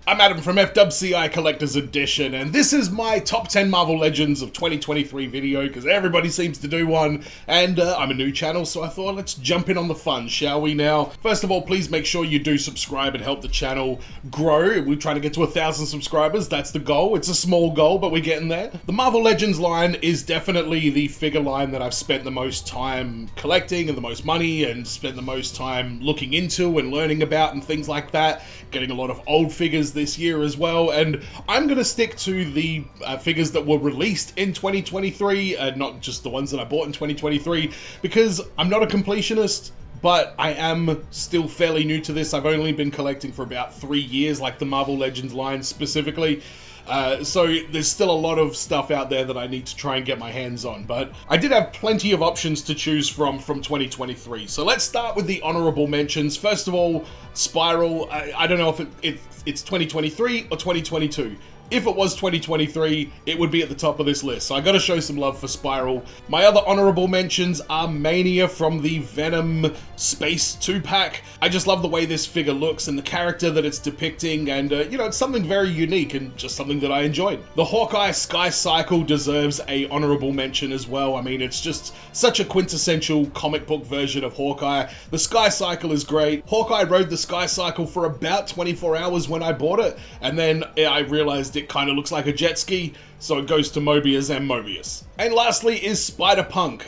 I'm Adam from FWCI Collector's Edition, and this is my Top 10 Marvel Legends of 2023 video, because everybody seems to do one, and I'm a new channel, so I thought let's jump in on the fun, shall we now? First of all, please make sure you do subscribe and help the channel grow. We're trying to get to 1,000 subscribers, that's the goal. It's a small goal, but we're getting there. The Marvel Legends line is definitely the figure line that I've spent the most time collecting, and the most money, and spent the most time looking into and learning about and things like that. Getting a lot of old figures this year as well, and I'm going to stick to the figures that were released in 2023, not just the ones that I bought in 2023, because I'm not a completionist, but I am still fairly new to this. I've only been collecting for about 3 years, like the Marvel Legends line specifically. So there's still a lot of stuff out there that I need to try and get my hands on, but I did have plenty of options to choose from 2023. So let's start with the honorable mentions. First of all, Spiral. I don't know if it's 2023 or 2022. If it was 2023, it would be at the top of this list, so I gotta show some love for Spiral. My other honorable mentions are Mania from the Venom Space 2-pack. I just love the way this figure looks and the character that it's depicting, and you know, it's something very unique and just something that I enjoyed. The Hawkeye Sky Cycle deserves a honorable mention as well. I mean, it's just such a quintessential comic book version of Hawkeye. The Sky Cycle is great. Hawkeye rode the Sky Cycle for about 24 hours when I bought it, and then I realized it kind of looks like a jet ski, so it goes to Mobius and Mobius. And lastly is Spider-Punk.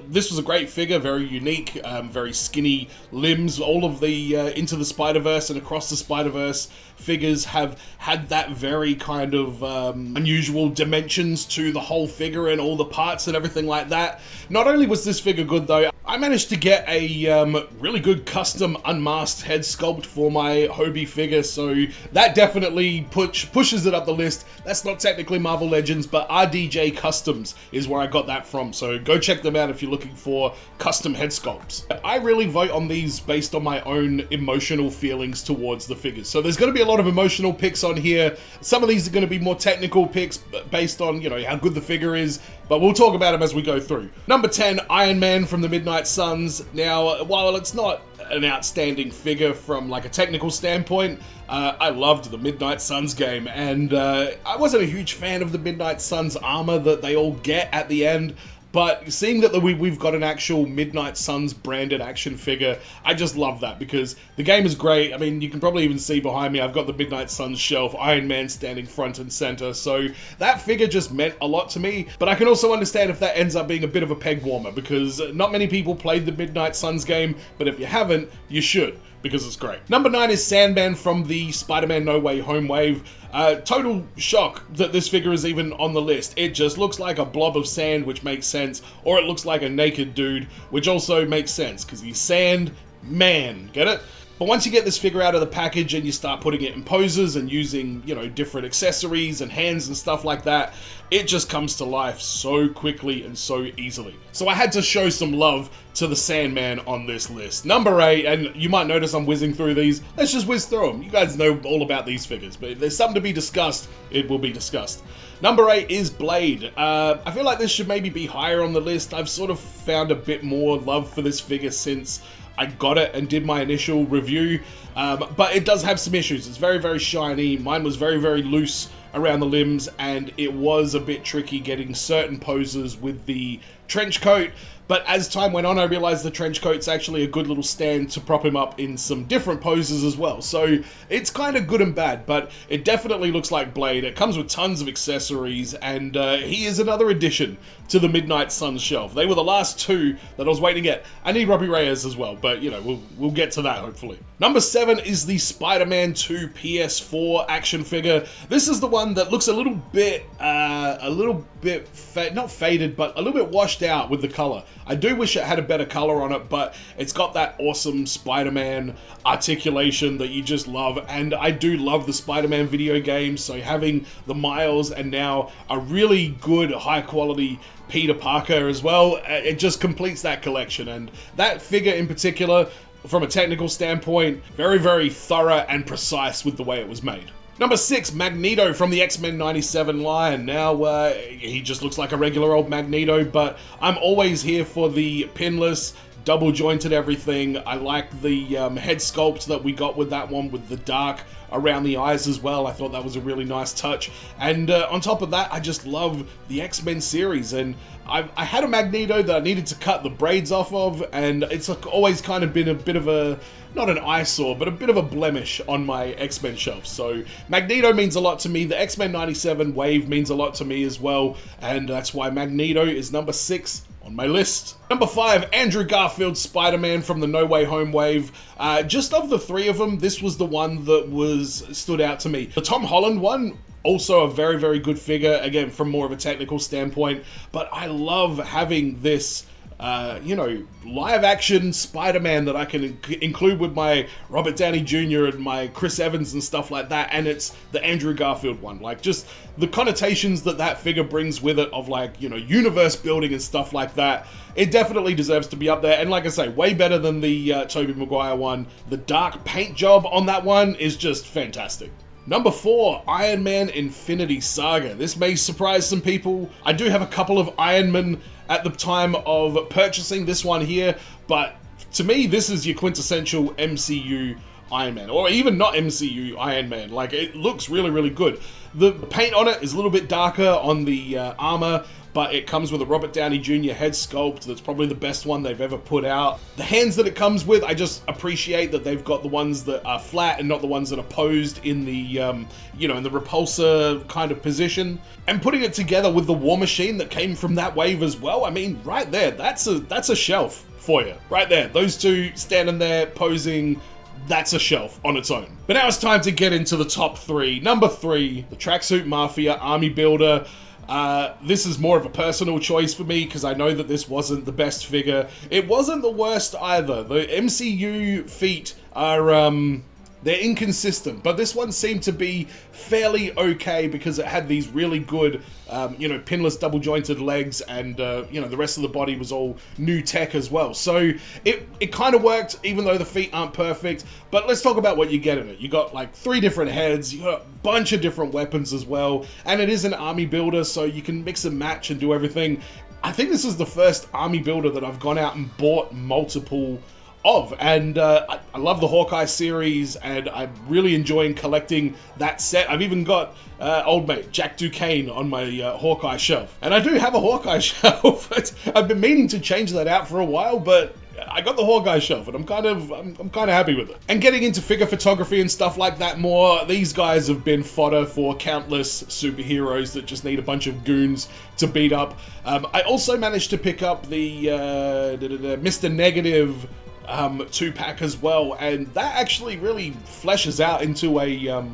This was a great figure, very unique, very skinny limbs. All of the Into the Spider-Verse and Across the Spider-Verse figures have had that very kind of unusual dimensions to the whole figure and all the parts and everything like that. Not only was this figure good though, I managed to get a really good custom unmasked head sculpt for my Hobie figure, so that definitely pushes it up the list. That's not technically Marvel Legends, but RDJ Customs is where I got that from, so go check them out if you're looking for custom head sculpts. I really vote on these based on my own emotional feelings towards the figures, so there's going to be a lot of emotional picks on here. Some of these are going to be more technical picks based on, you know, how good the figure is, but we'll talk about them as we go through. Number 10, Iron Man from the Midnight Suns. Now, while it's not an outstanding figure from like a technical standpoint, I loved the Midnight Suns game, and I wasn't a huge fan of the Midnight Suns armor that they all get at the end, but seeing that we've got an actual Midnight Suns branded action figure, I just love that because the game is great. I mean, you can probably even see behind me, I've got the Midnight Suns shelf, Iron Man standing front and center, so that figure just meant a lot to me, but I can also understand if that ends up being a bit of a peg warmer because not many people played the Midnight Suns game, but if you haven't, you should, because it's great. Number 9 is Sandman from the Spider-Man No Way Home wave. Total shock that this figure is even on the list. It just looks like a blob of sand, which makes sense, or it looks like a naked dude, which also makes sense, because he's Sand Man, get it? But once you get this figure out of the package and you start putting it in poses and using, you know, different accessories and hands and stuff like that, it just comes to life so quickly and so easily. So I had to show some love to the Sandman on this list. Number 8, and you might notice I'm whizzing through these. Let's just whiz through them. You guys know all about these figures, but if there's something to be discussed, it will be discussed. Number 8 is Blade. I feel like this should maybe be higher on the list. I've sort of found a bit more love for this figure since I got it and did my initial review, but it does have some issues. It's very, very shiny. Mine was very, very loose around the limbs, and it was a bit tricky getting certain poses with the trench coat. But as time went on, I realized the trench coat's actually a good little stand to prop him up in some different poses as well. So it's kind of good and bad, but it definitely looks like Blade. It comes with tons of accessories, and he is another addition to the Midnight Suns shelf. They were the last 2 that I was waiting to get. I need Robbie Reyes as well, but you know, we'll get to that hopefully. Number 7 is the Spider-Man 2 PS4 action figure. This is the one that looks a little bit not faded, but a little bit washed out with the color. I do wish it had a better color on it, but it's got that awesome Spider-Man articulation that you just love, and I do love the Spider-Man video games, so having the Miles and now a really good high quality Peter Parker as well, it just completes that collection. And that figure in particular, from a technical standpoint, very, very thorough and precise with the way it was made. Number 6, Magneto from the X-Men 97 line. Now, he just looks like a regular old Magneto, but I'm always here for the pinless double jointed everything. I like the head sculpt that we got with that one, with the dark around the eyes as well. I thought that was a really nice touch. And on top of that, I just love the X-Men series, and I had a Magneto that I needed to cut the braids off of, and it's like always kind of been a bit of a, not an eyesore, but a bit of a blemish on my X-Men shelf. So Magneto means a lot to me. The X-Men 97 wave means a lot to me as well, and that's why Magneto is number 6 on my list. Number 5, Andrew Garfield's Spider-Man from the No Way Home wave. Just of the 3 of them, this was the one that stood out to me. The Tom Holland one, also a very, very good figure, again, from more of a technical standpoint, but I love having this you know, live action Spider-Man that I can include with my Robert Downey Jr. and my Chris Evans and stuff like that, and it's the Andrew Garfield one. Like, just the connotations that that figure brings with it of, like, you know, universe building and stuff like that. It definitely deserves to be up there, and like I say, way better than the Tobey Maguire one. The dark paint job on that one is just fantastic. Number 4, Iron Man Infinity Saga. This may surprise some people. I do have a couple of Iron Man at the time of purchasing this one here, but to me, this is your quintessential MCU Iron Man, or even not MCU Iron Man. Like, it looks really, really good. The paint on it is a little bit darker on the armor, but it comes with a Robert Downey Jr. head sculpt that's probably the best one they've ever put out. The hands that it comes with, I just appreciate that they've got the ones that are flat and not the ones that are posed in the, you know, in the repulsor kind of position. And putting it together with the War Machine that came from that wave as well, I mean, right there, that's a shelf for you. Right there, those two standing there posing, that's a shelf on its own. But now it's time to get into the top 3. Number 3, the Tracksuit Mafia Army Builder. This is more of a personal choice for me because I know that this wasn't the best figure. It wasn't the worst either. The MCU feet are, they're inconsistent, but this one seemed to be fairly okay because it had these really good, you know, pinless double jointed legs, and, you know, the rest of the body was all new tech as well. So it kind of worked, even though the feet aren't perfect. But let's talk about what you get in it. You got like 3 different heads, you got a bunch of different weapons as well, and it is an army builder, so you can mix and match and do everything. I think this is the first army builder that I've gone out and bought multiple of, and I love the Hawkeye series, and I'm really enjoying collecting that set. I've even got old mate Jack Duquesne on my Hawkeye shelf, and I do have a Hawkeye shelf. I've been meaning to change that out for a while, but I got the Hawkeye shelf, and I'm kind of happy with it. And getting into figure photography and stuff like that more, these guys have been fodder for countless superheroes that just need a bunch of goons to beat up. I also managed to pick up the Mr. Negative 2-pack as well, and that actually really fleshes out into a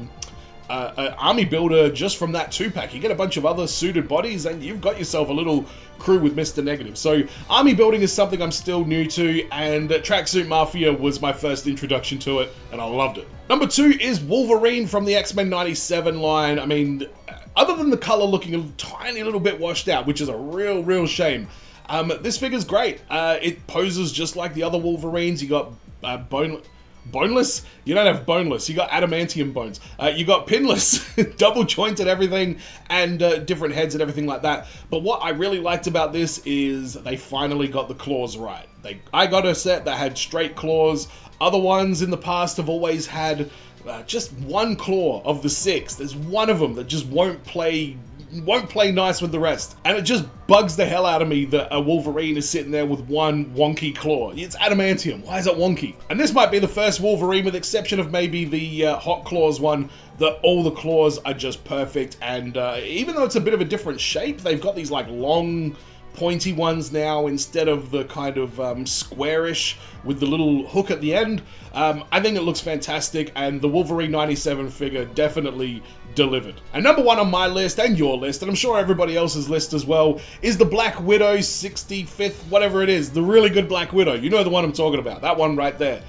army builder just from that 2-pack. You get a bunch of other suited bodies, and you've got yourself a little crew with Mr. Negative. So army building is something I'm still new to, and Tracksuit Mafia was my first introduction to it, and I loved it. Number 2 is Wolverine from the X-Men 97 line. I mean, other than the color looking a tiny little bit washed out, which is a real shame, this figure's great. It poses just like the other Wolverines. You got boneless? You don't have boneless. You got adamantium bones. You got pinless, double jointed everything, and different heads and everything like that. But what I really liked about this is they finally got the claws right. I got a set that had straight claws. Other ones in the past have always had just one claw of the 6. There's one of them that just won't play nice with the rest, and it just bugs the hell out of me that a Wolverine is sitting there with one wonky claw. It's adamantium. Why is it wonky? And this might be the first Wolverine, with the exception of maybe the Hot Claws one, that all the claws are just perfect. And even though it's a bit of a different shape, they've got these like long pointy ones now instead of the kind of squarish with the little hook at the end. I think it looks fantastic, and the Wolverine 97 figure definitely delivered. And number 1 on my list, and your list, and I'm sure everybody else's list as well, is the Black Widow 65th, whatever it is, the really good Black Widow. You know the one I'm talking about, that one right there.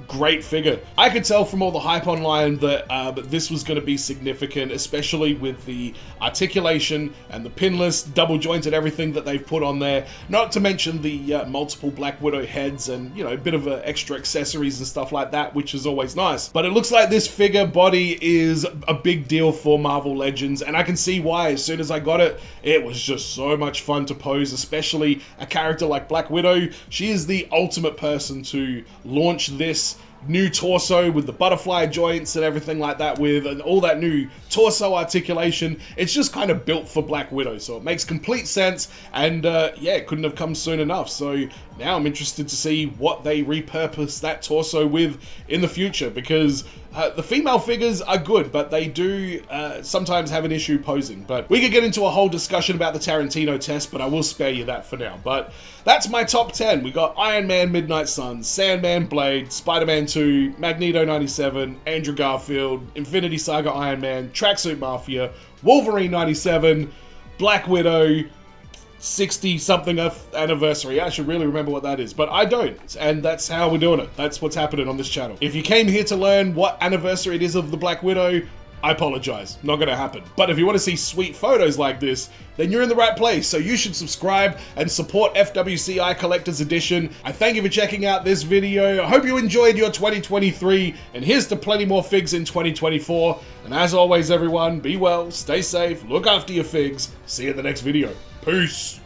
great figure. I could tell from all the hype online that this was going to be significant, especially with the articulation and the pinless, double jointed everything that they've put on there. Not to mention the multiple Black Widow heads and, you know, a bit of extra accessories and stuff like that, which is always nice. But it looks like this figure body is a big deal for Marvel Legends, and I can see why. As soon as I got it, it was just so much fun to pose, especially a character like Black Widow. She is the ultimate person to launch this new torso with the butterfly joints and everything like that with, and all that new torso articulation. It's just kind of built for Black Widow, so it makes complete sense, and yeah, it couldn't have come soon enough. So now I'm interested to see what they repurpose that torso with in the future, because the female figures are good, but they do sometimes have an issue posing. But we could get into a whole discussion about the Tarantino test, but I will spare you that for now. But that's my top 10. We got Iron Man Midnight Suns, Sandman Blade, Spider-Man 2, Magneto 97, Andrew Garfield, Infinity Saga Iron Man, Tracksuit Mafia, Wolverine 97, Black Widow, 60-something anniversary. I should really remember what that is, but I don't, and that's how we're doing it. That's what's happening on this channel. If you came here to learn what anniversary it is of the Black Widow, I apologize. Not gonna happen. But if you want to see sweet photos like this, then you're in the right place. So you should subscribe and support FWCI Collector's Edition. I thank you for checking out this video. I hope you enjoyed your 2023, and here's to plenty more figs in 2024. And as always, everyone, be well, stay safe, look after your figs. See you in the next video. Peace.